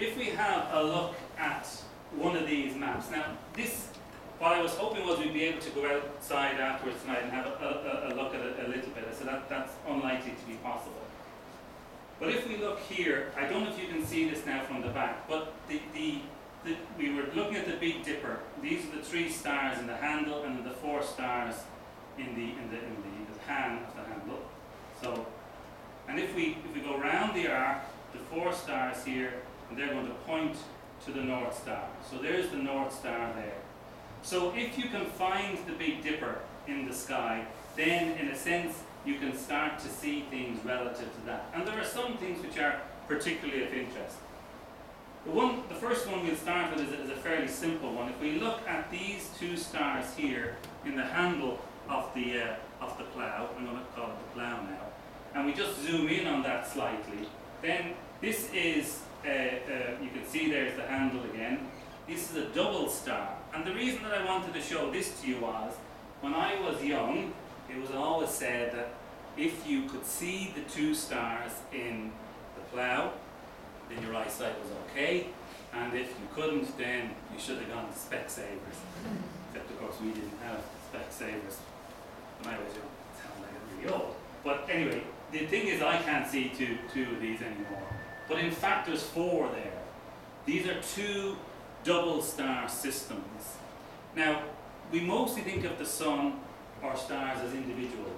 if we have a look at one of these maps, now this, what I was hoping was we'd be able to go outside afterwards tonight and have a look at it a little bit, so that's unlikely to be possible. But if we look here, I don't know if you can see this now from the back, but we were looking at the Big Dipper. These are the 3 stars in the handle and the 4 stars in the pan of the handle. So, and if we go round the arc, the 4 stars here, and they're going to point to the North Star. So there's the North Star there. So if you can find the Big Dipper in the sky, then in a sense you can start to see things relative to that. And there are some things which are particularly of interest. The first one we'll start with is a fairly simple one. If we look at these 2 stars here in the handle of the plough, I'm going to call it the plough now, and we just zoom in on that slightly, then this is, you can see there's the handle again. This is a double star. And the reason that I wanted to show this to you was, when I was young, it was always said that if you could see the 2 stars in the plough, then your eyesight was okay, and if you couldn't, then you should have gone to Specsavers. Except of course we didn't have Specsavers when I was young. It sounds like I'm really old. But anyway, the thing is I can't see two of these anymore. But in fact there's 4 there. These are 2 double star systems. Now, we mostly think of the sun or stars as individual,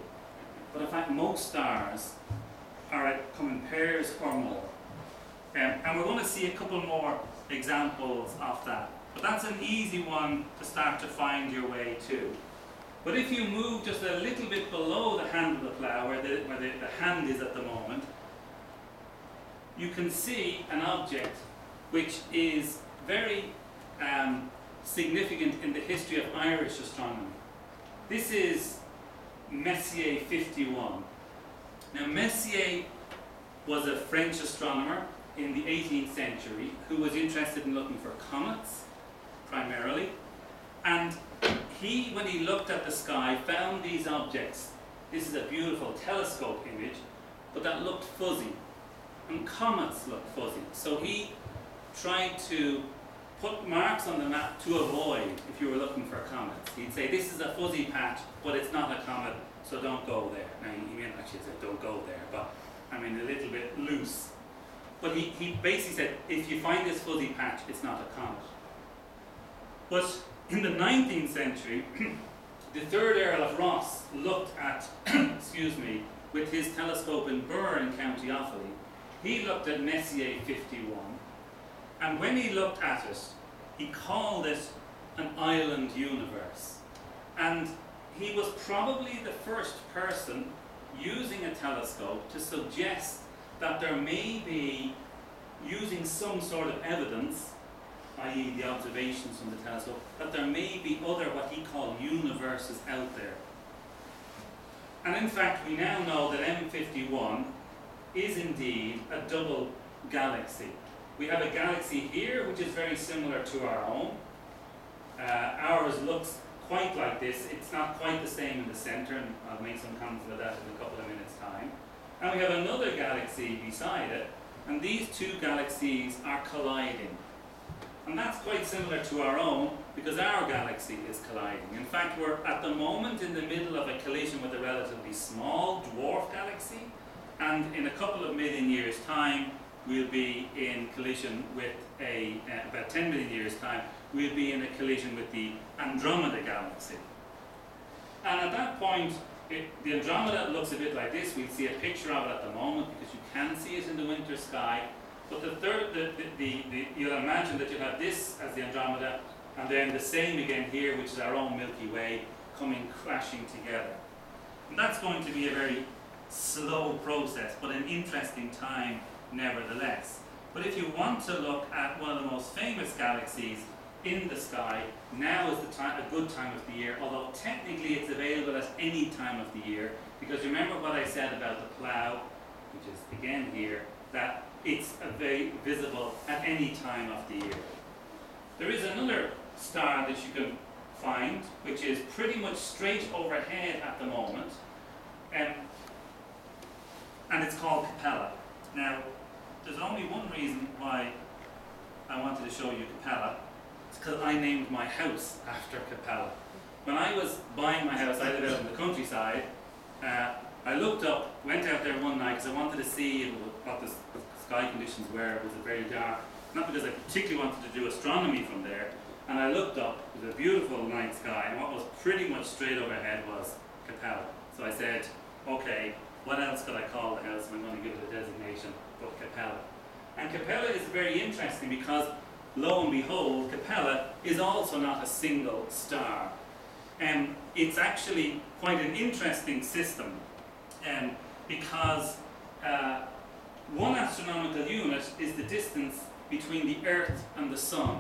but in fact most stars come in pairs or more. And we're going to see a couple more examples of that. But that's an easy one to start to find your way to. But if you move just a little bit below the hand of the plough, where the hand is at the moment, you can see an object which is very significant in the history of Irish astronomy. This is Messier 51. Now Messier was a French astronomer in the 18th century who was interested in looking for comets primarily, and he, when he looked at the sky, found these objects. This is a beautiful telescope image, but that looked fuzzy, and comets look fuzzy. So he tried to put marks on the map to avoid, if you were looking for comets. He'd say, this is a fuzzy patch, but it's not a comet, so don't go there. Now, he meant actually say, don't go there, but I mean a little bit loose. But he basically said, if you find this fuzzy patch, it's not a comet. But in the 19th century, the 3rd Earl of Ross looked at, excuse me, with his telescope in Birr in County Offaly, he looked at Messier 51, and when he looked at it, he called it an island universe. And he was probably the first person using a telescope to suggest that there may be, using some sort of evidence, i.e. the observations from the telescope, that there may be other what he called universes out there. And in fact we now know that M51 is indeed a double galaxy. We have a galaxy here which is very similar to our own. Ours looks quite like this. It's not quite the same in the centre, and I'll make some comments about that in a couple of minutes' time. And we have another galaxy beside it, and these 2 galaxies are colliding. And that's quite similar to our own, because our galaxy is colliding. In fact, we're at the moment in the middle of a collision with a relatively small dwarf galaxy, and in a couple of million years' time, we'll be in collision with about 10 million years' time, we'll be in a collision with the Andromeda galaxy. And at that point, the Andromeda looks a bit like this. We'll see a picture of it at the moment because you can see it in the winter sky. But you'll imagine that you'll have this as the Andromeda, and then the same again here, which is our own Milky Way, coming crashing together. And that's going to be a very slow process, but an interesting time nevertheless. But if you want to look at one of the most famous galaxies in the sky, now is a good time of the year, although technically it's available at any time of the year, because remember what I said about the plough, which is again here, that it's very visible at any time of the year. There is another star that you can find, which is pretty much straight overhead at the moment, and it's called Capella. Now, there's only one reason why I wanted to show you Capella. It's because I named my house after Capella. When I was buying my house, I live out in the countryside. I looked up, went out there one night because I wanted to see what the sky conditions were. Was it very dark? Not because I particularly wanted to do astronomy from there. And I looked up, it was a beautiful night sky, and what was pretty much straight overhead was Capella. So I said, okay, what else could I call the house? I'm going to give it a designation, but Capella. And Capella is very interesting because, lo and behold, Capella is also not a single star. It's actually quite an interesting system because one astronomical unit is the distance between the Earth and the Sun.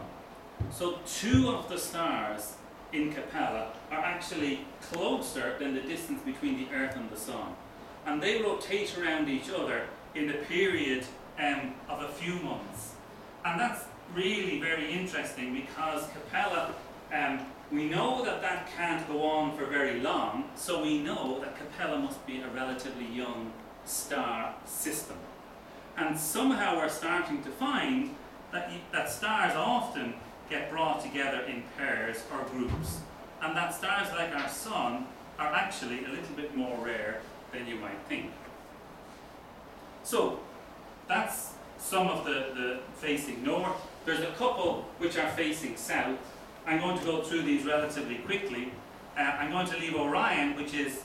So two of the stars in Capella are actually closer than the distance between the Earth and the Sun. And they rotate around each other in a period of a few months. And that's really very interesting because Capella, we know that that can't go on for very long, so we know that Capella must be a relatively young star system. And somehow we're starting to find that stars often get brought together in pairs or groups, and that stars like our Sun are actually a little bit more rare than you might think. So that's some of the facing north. There's a couple which are facing south. I'm going to go through these relatively quickly. I'm going to leave Orion, which is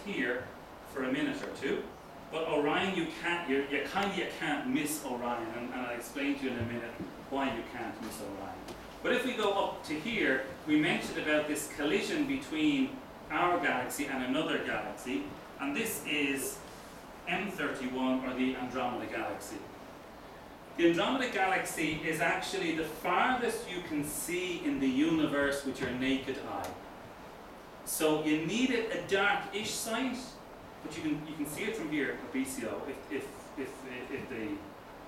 here, for a minute or two. But Orion, you can't miss Orion, and I'll explain to you in a minute why you can't miss Orion. But if we go up to here, we mentioned about this collision between our galaxy and another galaxy, and this is M31, or the Andromeda galaxy. The Andromeda galaxy is actually the farthest you can see in the universe with your naked eye. So you need a dark-ish sight, but you can see it from here at BCO if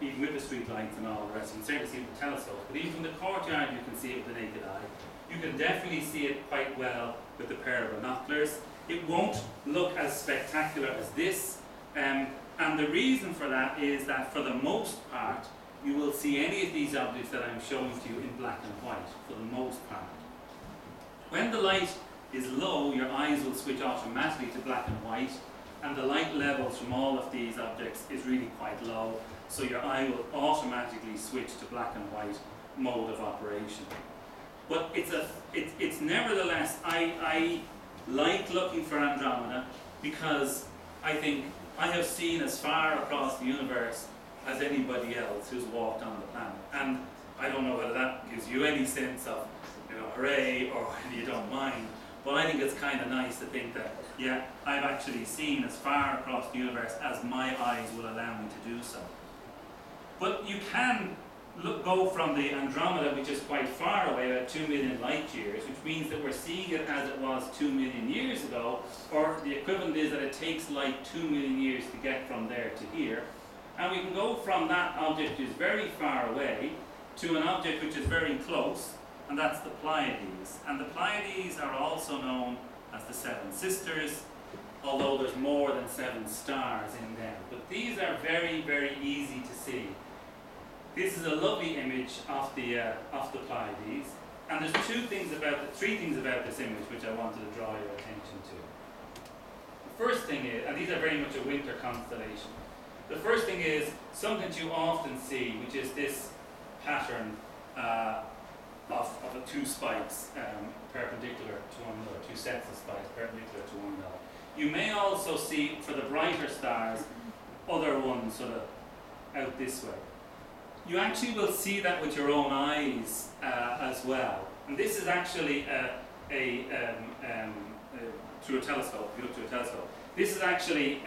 even with the street lights and all the rest. You can certainly see it with the telescope, but even from the courtyard you can see it with the naked eye. You can definitely see it quite well with a pair of binoculars. It won't look as spectacular as this, and the reason for that is that for the most part you will see any of these objects that I'm showing to you in black and white, for the most part. When the light is low, your eyes will switch automatically to black and white, and the light levels from all of these objects is really quite low, so your eye will automatically switch to black and white mode of operation. But it's nevertheless, I like looking for Andromeda because I think I have seen as far across the universe as anybody else who's walked on the planet. And I don't know whether that gives you any sense of, hooray, or whether you don't mind, but I think it's kind of nice to think that, yeah, I've actually seen as far across the universe as my eyes will allow me to do so. But you can go from the Andromeda, which is quite far away, about 2 million light years, which means that we're seeing it as it was 2 million years ago, or the equivalent is that it takes light 2 million years to get from there to here. And we can go from that object which is very far away to an object which is very close, and that's the Pleiades. And the Pleiades are also known as the Seven Sisters, although there's more than 7 stars in them. But these are very, very easy to see. This is a lovely image of the Pleiades, and there's three things about this image which I wanted to draw your attention to. The first thing is, and these are very much a winter constellation. The first thing is something that you often see, which is this pattern of 2 spikes perpendicular to one another, 2 sets of spikes perpendicular to one another. You may also see, for the brighter stars, other ones sort of out this way. You actually will see that with your own eyes as well. And this is actually through a telescope, if you look through a telescope. This is actually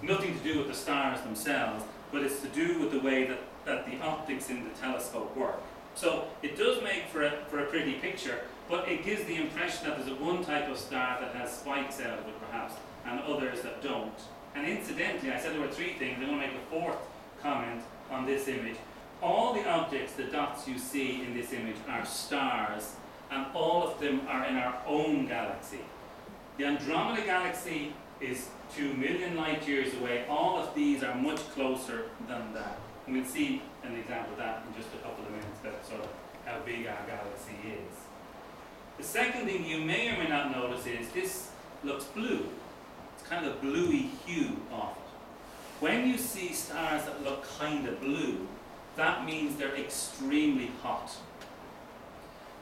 nothing to do with the stars themselves, but it's to do with the way that the optics in the telescope work. So it does make for a pretty picture, but it gives the impression that there's one type of star that has spikes out of it perhaps, and others that don't. And incidentally, I said there were 3 things. I'm going to make a 4th comment on this image. All the objects, the dots you see in this image, are stars, and all of them are in our own galaxy. The Andromeda galaxy is 2 million light years away. All of these are much closer than that. And we'll see an example of that in just a couple of minutes. sort of how big our galaxy is. The second thing you may or may not notice is this looks blue. It's kind of a bluey hue of it. When you see stars that look kind of blue, that means they're extremely hot.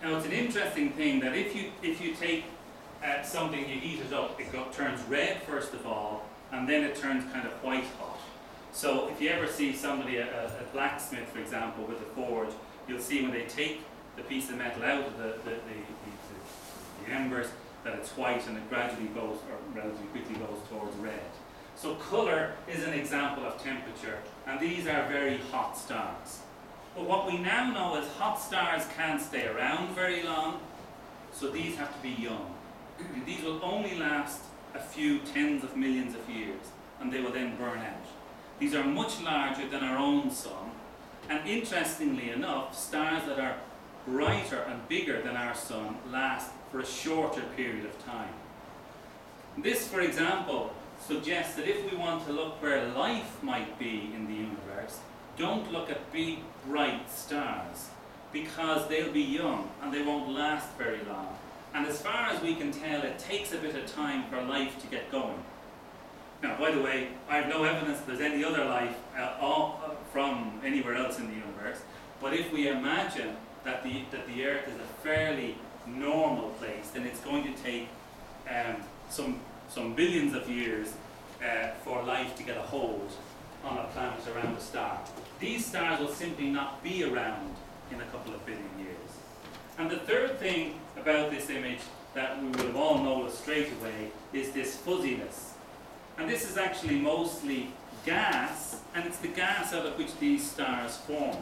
Now it's an interesting thing that if you take something, you heat it up, it turns red first of all, and then it turns kind of white hot. So if you ever see somebody, a blacksmith for example, with a forge, you'll see when they take the piece of metal out of the embers, that it's white and it gradually goes, or relatively quickly goes towards red. So colour is an example of temperature, and these are very hot stars. But what we now know is hot stars can't stay around very long, so these have to be young. These will only last a few tens of millions of years, and they will then burn out. These are much larger than our own sun, and interestingly enough, stars that are brighter and bigger than our sun last for a shorter period of time. This, for example, suggests that if we want to look where life might be in the universe, don't look at big, bright stars, because they'll be young and they won't last very long. And as far as we can tell, it takes a bit of time for life to get going. Now, by the way, I have no evidence that there's any other life from anywhere else in the universe, but if we imagine that the Earth is a fairly normal place, then it's going to take some billions of years for life to get a hold on a planet around a star. These stars will simply not be around in a couple of billion years. And the third thing about this image that we will have all noticed straight away is this fuzziness. And this is actually mostly gas, and it's the gas out of which these stars formed.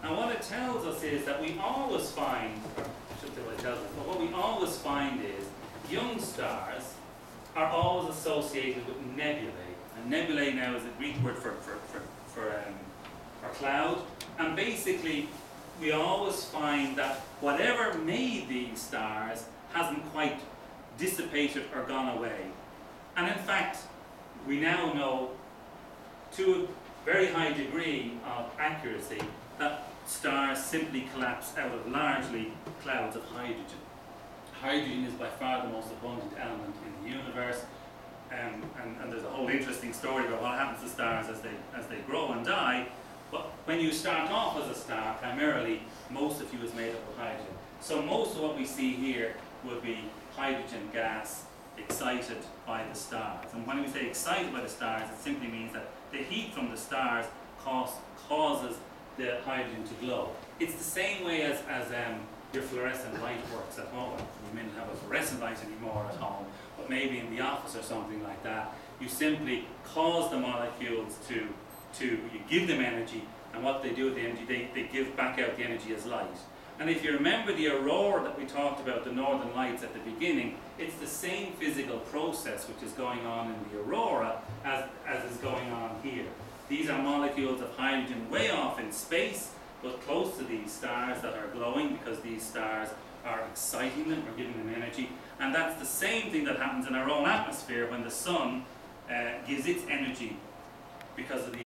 And what it tells us is that we always find, or I shouldn't say what it tells us, but what we always find is young stars are always associated with nebulae. And nebulae now is a Greek word for cloud. And basically, we always find that whatever made these stars hasn't quite dissipated or gone away. And in fact, we now know to a very high degree of accuracy that stars simply collapse out of largely clouds of hydrogen. Hydrogen is by far the most abundant element in the universe, and there's a whole interesting story about what happens to stars as they grow and die. But when you start off as a star, primarily most of you is made up of hydrogen. So most of what we see here would be hydrogen gas excited by the stars. And when we say excited by the stars, it simply means that the heat from the stars causes the hydrogen to glow. It's the same way as your fluorescent light works at home. You may not have a fluorescent light anymore at home, but maybe in the office or something like that. You simply cause the molecules to you give them energy, and what they do with the energy, they give back out the energy as light. And if you remember the aurora that we talked about, the northern lights at the beginning, it's the same physical process which is going on in the aurora as is going on here. These are molecules of hydrogen way off in space, but close to these stars that are glowing, because these stars are exciting them or giving them energy. And that's the same thing that happens in our own atmosphere when the sun gives its energy because of the